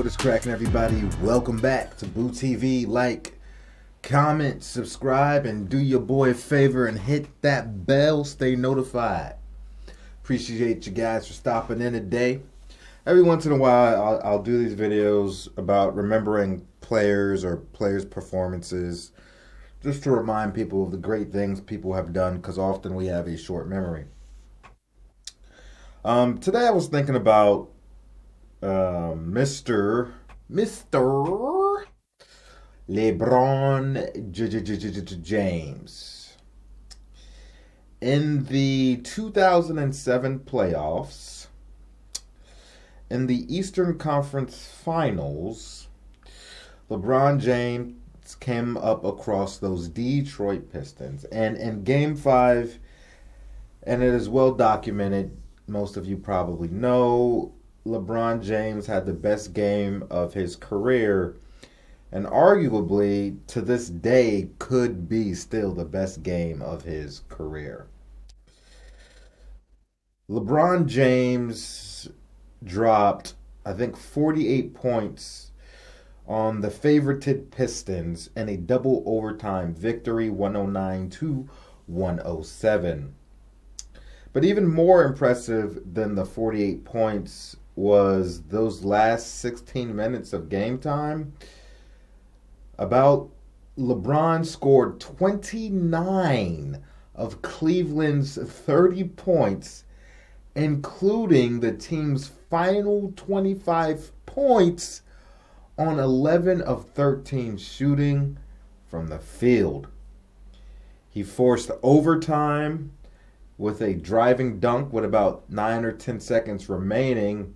What is cracking, everybody? Welcome back to Boo TV. Like, comment, subscribe, and do your boy a favor and hit that bell. Stay notified. Appreciate you guys for stopping in today. Every once in a while, I'll do these videos about remembering players or players' performances, just to remind people of the great things people have done, because often we have a short memory. Today I was thinking about Mr. Lebron James. In the 2007 playoffs, in the Eastern Conference Finals, LeBron James came up across those Detroit Pistons. And in Game 5, and it is well documented, most of you probably know, LeBron James had the best game of his career, and arguably to this day could be still the best game of his career. LeBron James dropped, I think, 48 points on the favorited Pistons in a double overtime victory, 109-107. But even more impressive than the 48 points was those last 16 minutes of game time. LeBron scored 29 of Cleveland's 30 points, including the team's final 25 points on 11 of 13 shooting from the field. He forced overtime with a driving dunk with about 9 or 10 seconds remaining,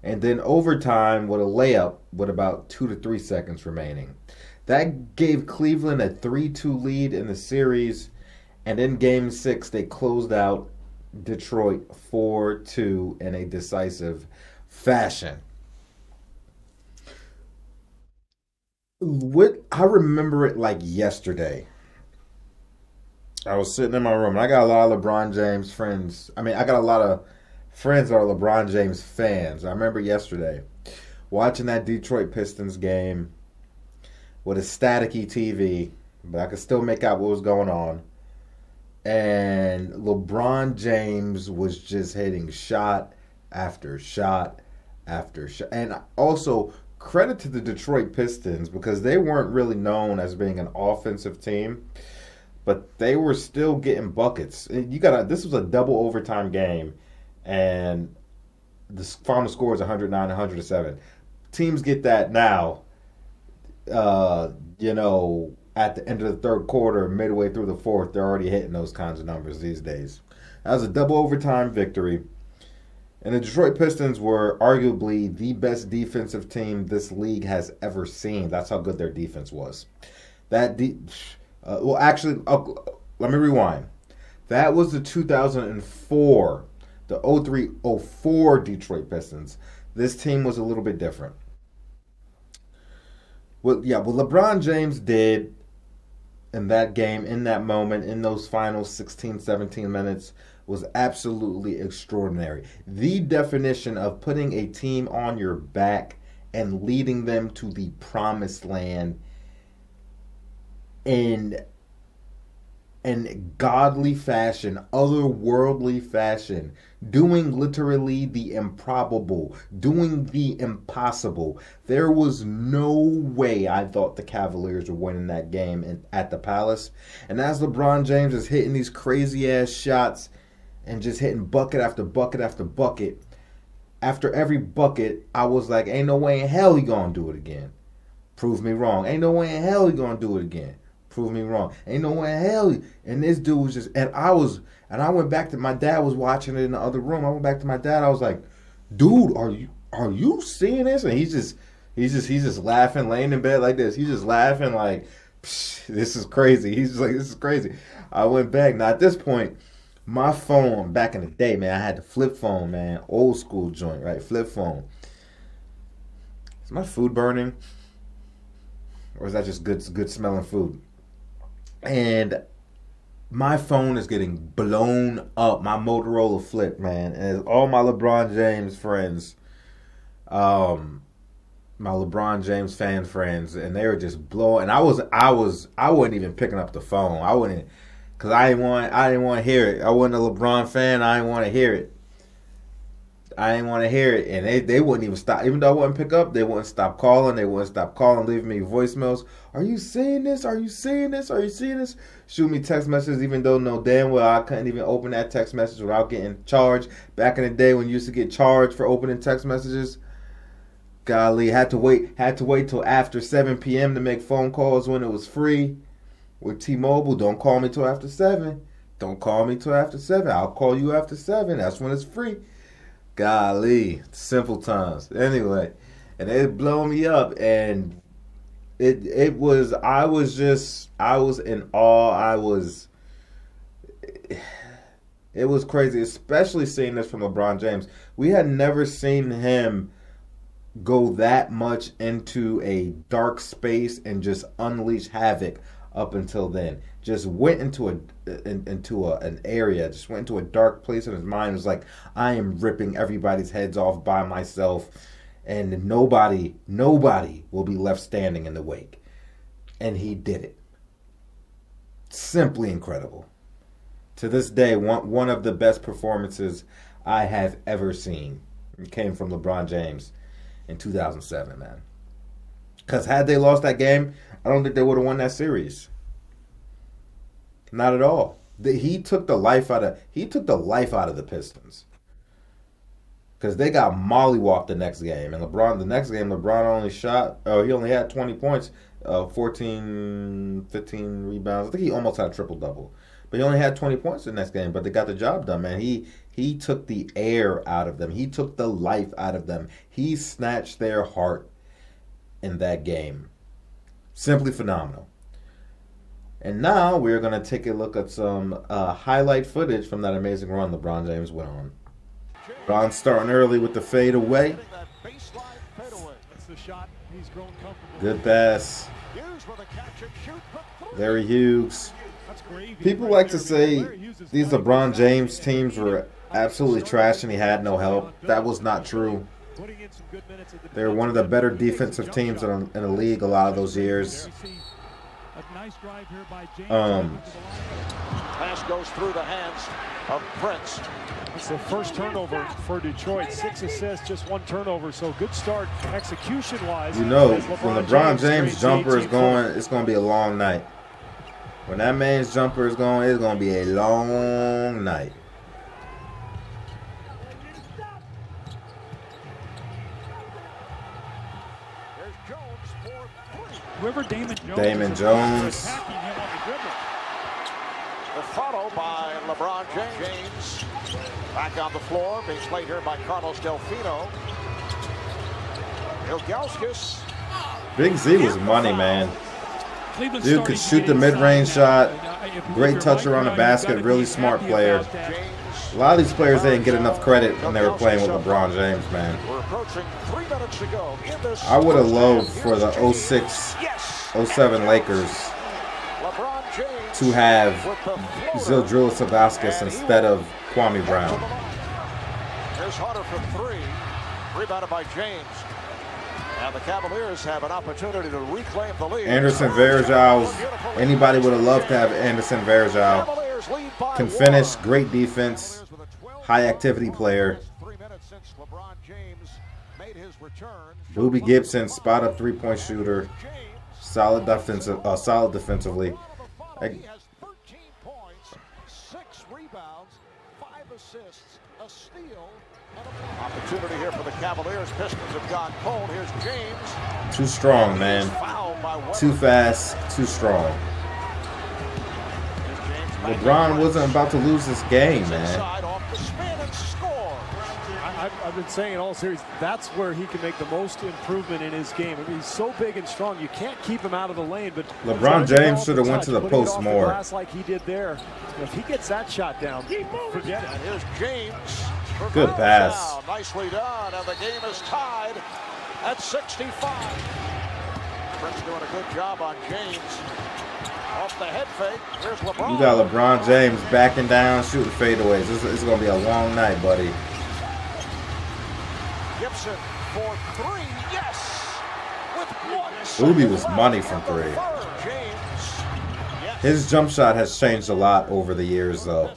and then overtime with a layup with about 2 to 3 seconds remaining. That gave Cleveland a 3-2 lead in the series, and in Game 6 they closed out Detroit 4-2 in a decisive fashion. I remember it like yesterday. I was sitting in my room, and I got a lot of LeBron James friends. I got a lot of friends that are LeBron James fans. I remember yesterday watching that Detroit Pistons game with a staticky TV, but I could still make out what was going on. And LeBron James was just hitting shot after shot after shot. And also, credit to the Detroit Pistons, because they weren't really known as being an offensive team, but they were still getting buckets. This was a double overtime game, and the final score is 109-107. Teams get that now. At the end of the third quarter, midway through the fourth, they're already hitting those kinds of numbers these days. That was a double overtime victory. And the Detroit Pistons were arguably the best defensive team this league has ever seen. That's how good their defense was. Let me rewind. That was the 2004, the 03-04 Detroit Pistons. This team was a little bit different. What LeBron James did in that game, in that moment, in those final 16, 17 minutes was absolutely extraordinary. The definition of putting a team on your back and leading them to the promised land in godly fashion, otherworldly fashion, doing literally the improbable, doing the impossible. There was no way I thought the Cavaliers were winning that game at the Palace. And as LeBron James is hitting these crazy ass shots and just hitting bucket after bucket after bucket, after every bucket, I was like, ain't no way in hell he gonna do it again. Prove me wrong. Ain't no way in hell he gonna do it again. Prove me wrong. Ain't no way in hell. And this dude was just, and I went back to, my dad was watching it in the other room. I went back to my dad. I was like, dude, are you seeing this? And he's just laughing, laying in bed like this. He's just laughing like, this is crazy. He's just like, this is crazy. I went back. Now at this point, my phone, back in the day, man, I had the flip phone, man. Old school joint, right? Flip phone. Is my food burning? Or is that just good smelling food? And my phone is getting blown up. My Motorola flip, man. And all my LeBron James friends my LeBron James fan friends, and they were just blowing. And I wasn't even picking up the phone. I wouldn't, cause I didn't want to hear it. I wasn't a LeBron fan. I didn't want to hear it. And they wouldn't even stop. Even though I wouldn't pick up, they wouldn't stop calling. They wouldn't stop calling, leaving me voicemails. Are you seeing this? Are you seeing this? Are you seeing this? Shoot me text messages, even though no damn well I couldn't even open that text message without getting charged. Back in the day when you used to get charged for opening text messages, golly, had to wait till after 7 p.m. to make phone calls when it was free. With T-Mobile, don't call me till after 7. Don't call me till after 7. I'll call you after 7. That's when it's free. Golly, simple times. Anyway, and it blew me up, and I was in awe. It was crazy, especially seeing this from LeBron James. We had never seen him go that much into a dark space and just unleash havoc up until then. Just went into an area, just went into a dark place in his mind. It was like, I am ripping everybody's heads off by myself, and nobody will be left standing in the wake. And he did it. Simply incredible. To this day, one of the best performances I have ever seen. It came from LeBron James in 2007, man. Because had they lost that game, I don't think they would have won that series. Not at all. He took the life out of the Pistons. Because they got mollywopped the next game. And LeBron only shot, he only had 20 points, 14, 15 rebounds. I think he almost had a triple-double. But he only had 20 points the next game. But they got the job done, man. He took the air out of them. He took the life out of them. He snatched their heart in that game. Simply phenomenal. And now we're going to take a look at some highlight footage from that amazing run LeBron James went on. LeBron starting early with the fade away. Good pass. Larry Hughes. People like to say these LeBron James teams were absolutely trash and he had no help. That was not true. They were one of the better defensive teams in the league a lot of those years. A nice drive here by James. Pass goes through the hands of Prince. It's the first turnover for Detroit. 6 assists, just 1 turnover. So good start execution-wise. You know, when LeBron James' jumper is going, it's going to be a long night. When that man's jumper is going, it's going to be a long night. Damon Jones. The follow by LeBron James. Back on the floor, being played here by Carlos Delfino. Ilgauskas. Big Z was money, man. Dude could shoot the mid-range shot. Great toucher on the basket. Really smart player. A lot of these players didn't get enough credit when they were playing with LeBron James, man. I would have loved for the 06-07 Lakers to have Zildjilas Ilgauskas instead of Kwame Brown. Here's Hunter from 3. Rebounded by James. And the Cavaliers have an opportunity to reclaim the lead. Anderson Varejao. Anybody would have loved to have Anderson Varejao. Can finish, great defense, high activity player. Boobie Gibson, spot up 3-point shooter, solid defensively. He has 13 points, 6 rebounds, 5 assists, a steal, and a block. Opportunity here for the Cavaliers. Pistons have gone cold. Here's James. Too strong, man. Too fast, too strong. LeBron wasn't about to lose this game, man. I've been saying all series, that's where he can make the most improvement in his game. I mean, he's so big and strong, you can't keep him out of the lane. But LeBron James should have went to the post more. Like he did there. If he gets that shot down, forget it. And here's James. Good pass. Nicely done, and the game is tied at 65. Prince doing a good job on James. Off the head fake. Here's LeBron. You got LeBron James backing down, shooting fadeaways. This is going to be a long night, buddy. Gibson for three. Yes! With 1 Ubi was money from three. His jump shot has changed a lot over the years, though.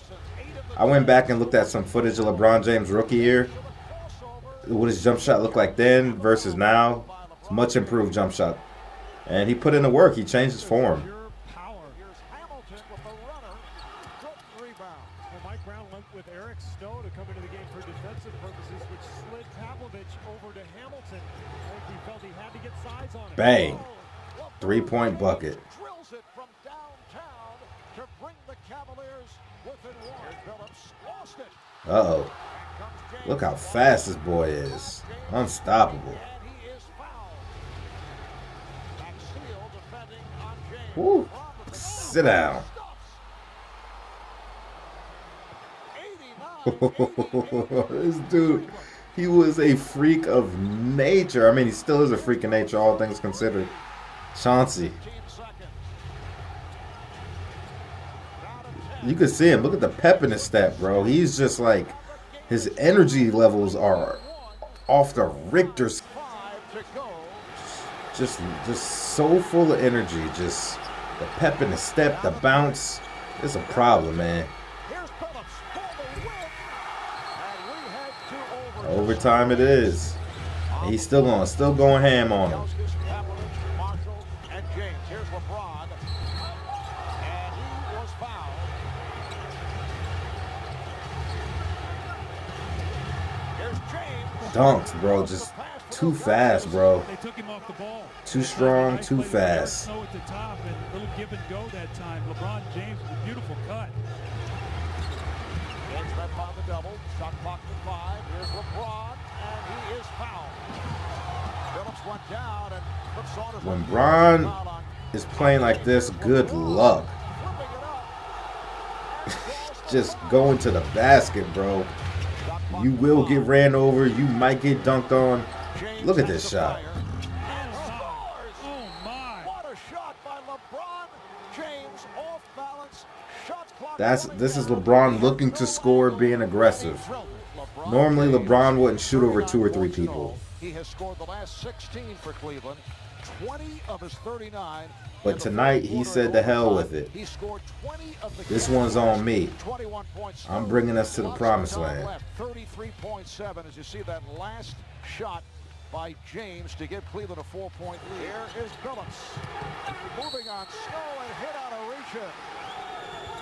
I went back and looked at some footage of LeBron James' rookie year. What his jump shot looked like then versus now. It's much improved jump shot. And he put in the work. He changed his form. Mike Brown went with Eric Snow to come into the game for defensive purposes, which slid Pavlovich over to Hamilton. He felt he had to get size on it. Bang. 3-point bucket. Drills it from downtown to bring the Cavaliers within one. Phillips lost it. Uh-oh. Look how fast this boy is. Unstoppable. And he is fouled. Steele defending on James. Woo. Sit down. This dude, he was a freak of nature. I mean, he still is a freak of nature, all things considered. Chauncey. You can see him. Look at the pep in his step, bro. He's just like, his energy levels are off the Richter scale. Just so full of energy. Just the pep in the step, the bounce. It's a problem, man. Overtime it is. And he's still going ham on him. And James, here's LeBron. And he was fouled. Here's James. Dunks, bro. Just too fast, bro. They took him off the ball. Too strong, too fast. Snow at the top and a little give and go that time. LeBron James with a beautiful cut. James left on the double. Shot clock to 5. Here's LeBron, and he is fouled. Phillips went down and puts on his When Bron is playing like this, good luck. Just going to the basket, bro. You will get ran over. You might get dunked on. Look at this shot. What a shot by LeBron James, off balance. This is LeBron looking to score, being aggressive. Normally, LeBron wouldn't shoot over 2 or 3 people. He has scored the last 16 for Cleveland, 20 of his 39. But tonight, he said to hell with it. He scored 20 of the This one's on me. 21 points. I'm bringing us to the promised land. 33.7 as you see that last shot by James to give Cleveland a 4-point lead. Here is Phillips moving on Snow and hit on a reach.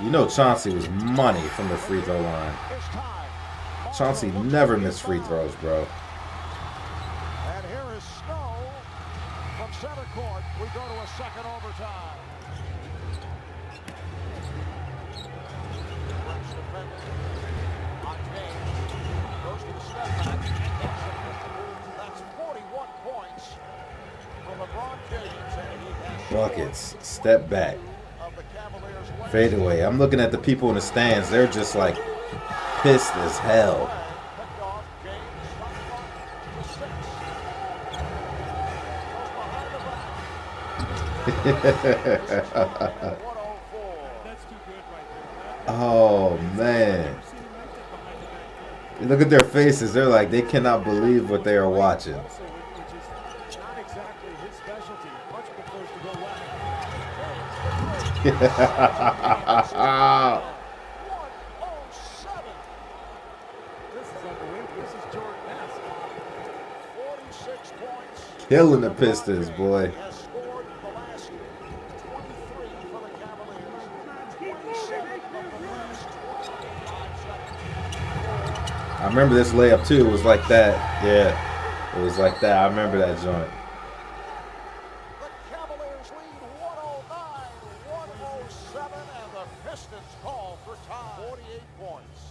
You know Chauncey was money from the free throw line. Chauncey never missed free throws, bro. And here is Snow from center court. We go to a second overtime. On James. Goes to the step back and hits it. That's 41 points from LeBron James. And he has Buckets. Step back. of the Cavaliers last Fade away. I'm looking at the people in the stands. They're just like pissed as hell. picked off James. Oh, man. Look at their faces. They're like, they cannot believe what they are watching. Which is not exactly his specialty. Much prefers to go left. 107. This is unbelievable. This is Jordan-esque. 46 points. Killing the Pistons, boy. Has scored the last 23 for the Cavaliers. 27 of the last 25 seconds. I remember this layup, too. It was like that. Yeah. It was like that. I remember that joint. The Cavaliers lead 109-107, and the Pistons call for time. 48 points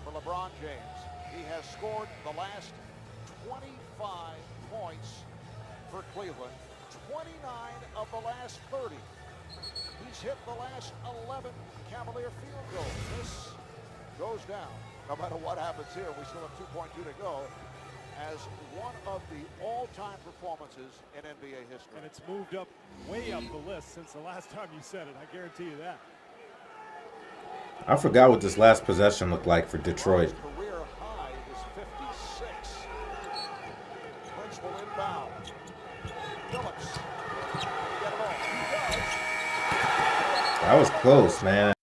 for LeBron James. He has scored the last 25 points for Cleveland. 29 of the last 30. He's hit the last 11 Cavalier field goals. This goes down. No matter what happens here, we still have 2.2 to go, as one of the all-time performances in NBA history. And it's moved up, way up the list since the last time you said it. I guarantee you that. I forgot what this last possession looked like for Detroit. His career high is 56. Prince close, man.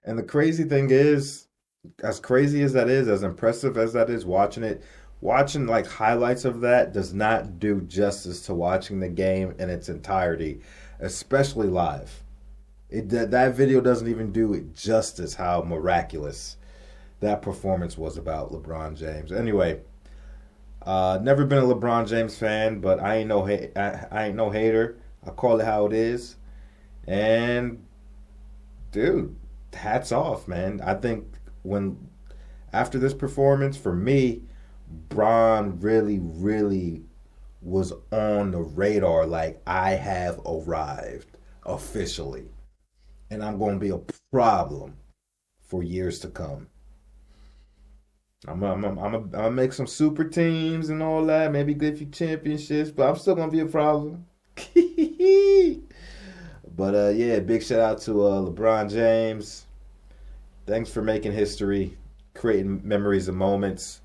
And the crazy thing is, as crazy as that is, as impressive as that is, watching like highlights of that does not do justice to watching the game in its entirety, especially live. That video doesn't even do it justice how miraculous that performance was about LeBron James. Anyway, never been a LeBron James fan, but I ain't no hater. I call it how it is. And dude, hats off, man. I think when after this performance, for me, Bron really, really was on the radar. Like, I have arrived officially, and I'm going to be a problem for years to come. I'm make some super teams and all that. Maybe get a few championships, but I'm still gonna be a problem. But yeah, big shout out to LeBron James. Thanks for making history, creating memories and moments.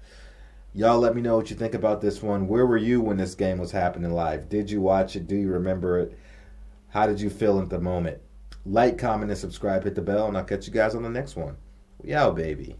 Y'all let me know what you think about this one. Where were you when this game was happening live? Did you watch it? Do you remember it? How did you feel at the moment? Like, comment, and subscribe. Hit the bell, and I'll catch you guys on the next one. We out, baby.